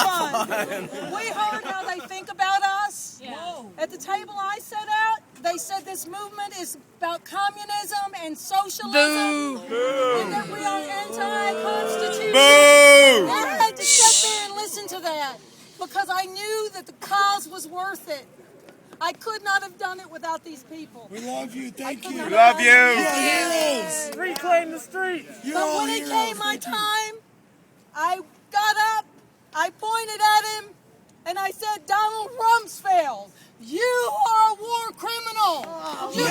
not fun. We heard how they think about us. Yeah. At the table I set out, they said this movement is about communism and socialism. Boo! And that we are anti-constitution. Boo! I had to sit there and listen to that because I knew that the cause was worth it. I could not have done it without these people. We love you. Thank you. We love you. You're heroes. Reclaim the streets. You're But all when it heroes. came my time, I got up, I pointed at him, and I said, Donald Rumsfeld, you are a war criminal. You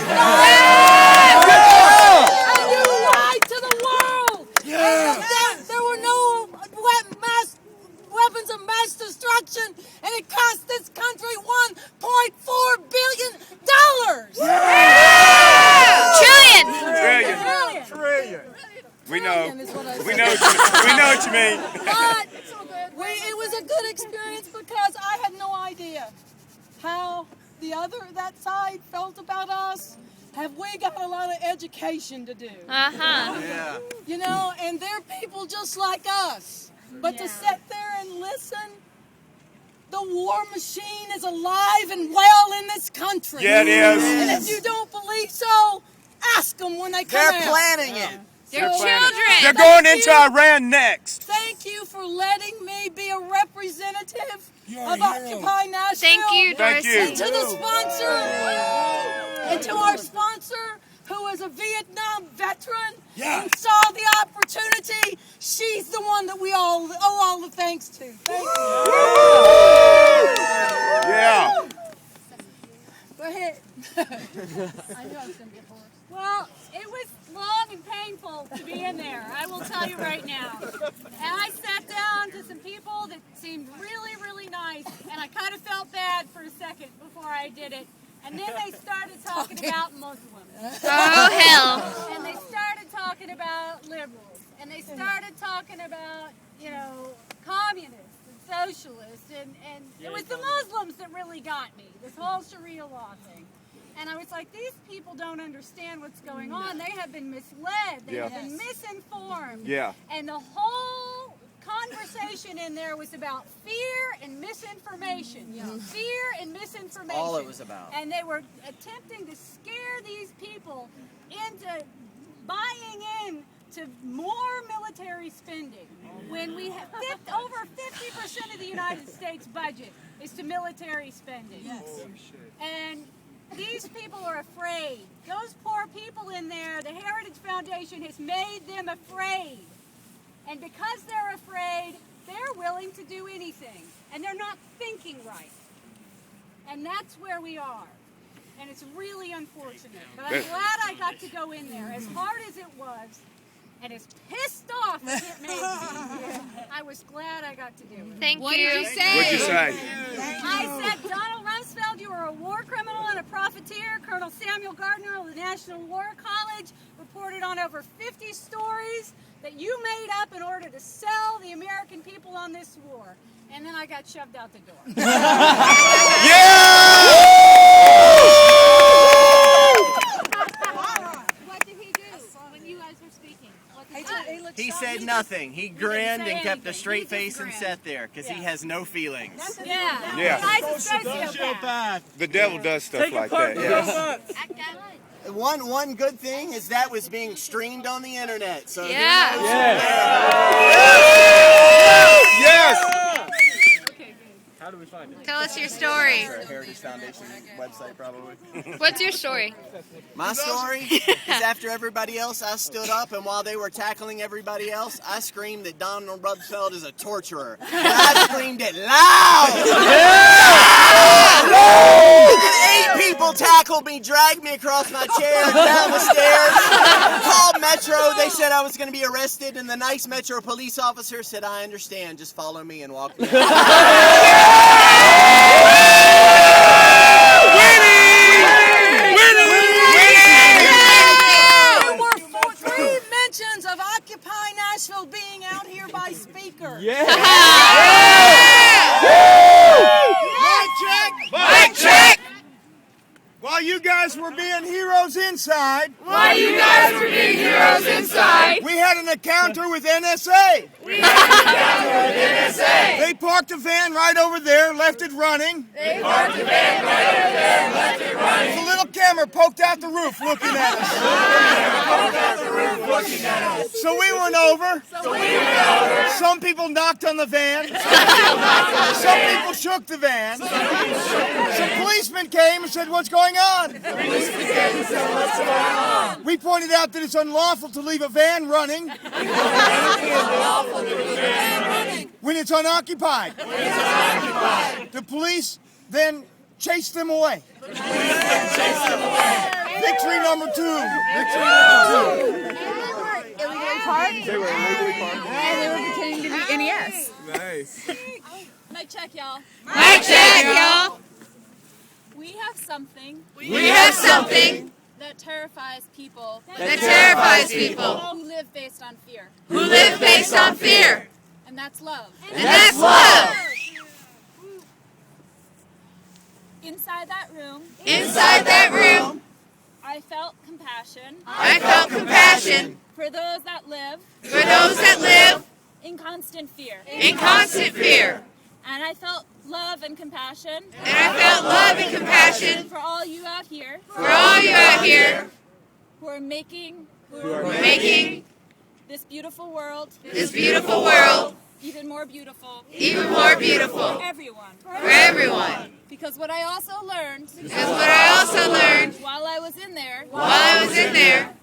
lied to the world. Yeah. And there were no weapons of mass destruction, and it cost this country $1.4 billion. Trillion. We know. Trillion is what I said. We know what you mean. But it was a good experience because I had no idea how that side felt about us. Have we got a lot of education to do? Yeah. You know, and they're people just like us. But to sit there and listen, the war machine is alive and well in this country. Yeah, it is. And if you don't believe so, ask them when they come They're out. planning it. They're children. They're going into Iran next. Thank you for letting me be a representative You're of a hero. Occupy Nashville. Thank you, Thank Doris. you. And to the sponsor, and to our sponsor, who is a Vietnam veteran, Yeah. who saw the opportunity. She's the one that we all owe all the thanks to. Thank you. Yeah. Go ahead. I knew I was going to get hoarse. Well, it was long and painful to be in there, I will tell you right now. And I sat down to some people that seemed really, really nice, and I kind of felt bad for a second before I did it. And then they started talking about Muslims. Oh, hell. And they started talking about liberals. And they started talking about, communists and socialists. And it was the Muslims that really got me, this whole Sharia law thing. And I was like, these people don't understand what's going on. They have been misled. They have been misinformed. Yeah. And the whole conversation in there was about fear and misinformation. Fear and misinformation. All it was about. And they were attempting to scare these people into buying in to more military spending. When we have over 50% of the United States budget is to military spending. Yes. And these people are afraid. Those poor people in there, the Heritage Foundation has made them afraid. And because they're afraid, they're willing to do anything. And they're not thinking right. And that's where we are. And it's really unfortunate. But I'm glad I got to go in there. As hard as it was, and as pissed off as it made me, I was glad I got to do it. What'd you say? I said, Donald Rumsfeld, you are a war criminal and a profiteer. Colonel Samuel Gardner of the National War College reported on over 50 stories that you made up in order to sell the American people on this war. And then I got shoved out the door. What did he do when you guys were speaking? He said nothing. He grinned and kept a straight face and sat there because he has no feelings. Yeah. Yeah. Guy's a sociopath. The devil does stuff like that. Yeah. One good thing is that was being streamed on the internet. So Yes. How do we find it? Tell us your story. Heritage Foundation website, probably. What's your story? My story is after everybody else, I stood up, and while they were tackling everybody else, I screamed that Donald Rumsfeld is a torturer. And I screamed it loud! And 8 people tackled me, dragged me across my chair, down the stairs, called Metro. They said I was going to be arrested, and the nice Metro police officer said, I understand, just follow me and walk me out. There were 3 mentions of Occupy Nashville being out here by speaker. Mic check! While you guys were being heroes inside, While you guys guys were being heroes inside. We had an encounter with NSA. They parked a van right over there, left it running. The little camera poked out the roof looking at us. So we went over. Some people knocked on the van. Some people shook the van. Some policemen came and said, "What's going on?" We pointed out that it's unlawful to leave a van running when it's unoccupied. The police then chased them away. Victory number 2. Illegally parked. They were illegally parked. And they were pretending to be NES. Nice. Mic check, y'all. Mic check, y'all. We have something We have something that terrifies people that terrifies people who live based on fear, who live based on fear. and that's love. And that's love. Inside that room, Inside that room, I felt compassion I felt compassion for those that live for those that live in constant fear. in constant fear. And I felt love and compassion And I felt love and compassion for all you out here for all you out here who are making making this beautiful world this beautiful world even more beautiful even more for beautiful everyone. for everyone. Because what I also learned Because what I also learned while I was in there while I was in there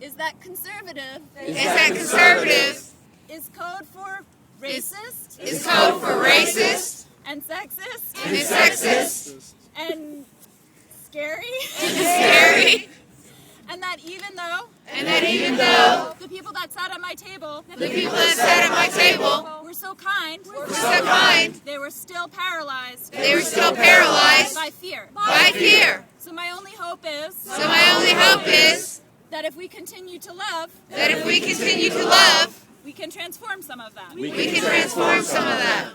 is that conservative is that conservative is code for racist is code for racist and sexist and sexist and scary. and scary. And that even though And that even though the people that sat at my table the people that sat at my table were so kind, were so kind, they were still paralyzed they were still paralyzed by fear. by fear. So my only hope is So my only hope is that if we continue to love, that if we continue to love, we can transform some of that. we can transform some of that.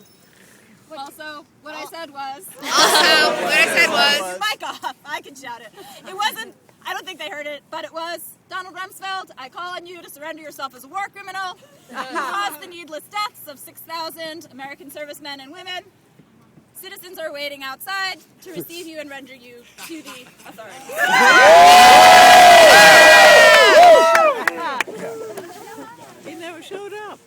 Also, what I said was, Also, what I said was, mic off, I can shout it. It wasn't, I don't think they heard it, but it was, Donald Rumsfeld, I call on you to surrender yourself as a war criminal. You caused the needless deaths of 6,000 American servicemen and women. Citizens are waiting outside to receive you and render you to the authorities. He never showed up.